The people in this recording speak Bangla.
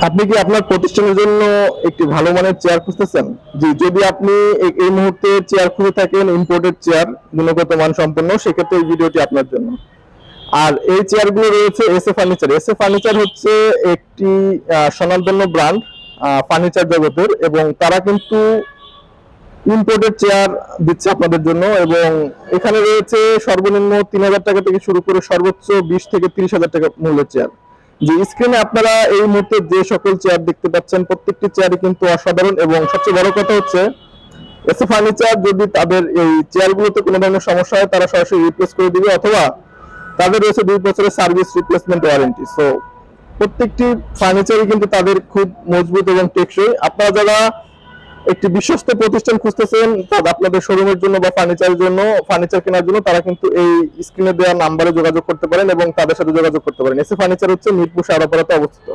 আপনি কি আপনার প্রতিষ্ঠানের জন্য একটি ভালো মানের চেয়ার খুঁজতেছেন? জি, যদি আপনি এই মুহূর্তে চেয়ার খুঁজে থাকেন ইম্পোর্টেড চেয়ার গুণগত মান সম্পন্ন, সেক্ষেত্রে এই ভিডিওটি আপনার জন্য। আর এই চেয়ারগুলো রয়েছে এসএ ফার্নিচার। এসএ ফার্নিচার হচ্ছে একটি স্বনামধন্য ব্র্যান্ড ফার্নিচার জগতের, এবং তারা কিন্তু ইম্পোর্টেড চেয়ার দিচ্ছে আপনাদের জন্য। এবং এখানে রয়েছে সর্বনিম্ন ৩,০০০ টাকা থেকে শুরু করে সর্বোচ্চ ২০ থেকে ৩০,০০০ টাকা মূল্যের চেয়ার। যে স্ক্রিনে আপনারা এই মুহূর্তে যে সকল চেয়ার দেখতে পাচ্ছেন, প্রত্যেকটি চেয়ারই কিন্তু অসাধারণ। এবং সবচেয়ে বড় কথা হচ্ছে, এসএ ফার্নিচার যদি তাদের এই চেয়ারগুলোতে কোনো ধরনের সমস্যা হয়, তারা সরাসরি রিপ্লেস করে দিবে, অথবা তাদের রয়েছে ২ বছরের সার্ভিস রিপ্লেসমেন্ট ওয়ারেন্টি। সো প্রত্যেকটি ফার্নিচারই কিন্তু তাদের খুব মজবুত এবং টেকসই। আপনারা যারা একটি বিশ্বস্ত প্রতিষ্ঠান খুঁজতেছেন আপনাদের শোরুমের জন্য বা ফার্নিচারের জন্য, ফার্নিচার কেনার জন্য, তারা কিন্তু এই স্ক্রিনে দেওয়া নাম্বারে যোগাযোগ করতে পারেন এবং তাদের সাথে যোগাযোগ করতে পারেন। এসএ ফার্নিচার হচ্ছে মিরপুর শাহরাপাড়াতে অবস্থিত।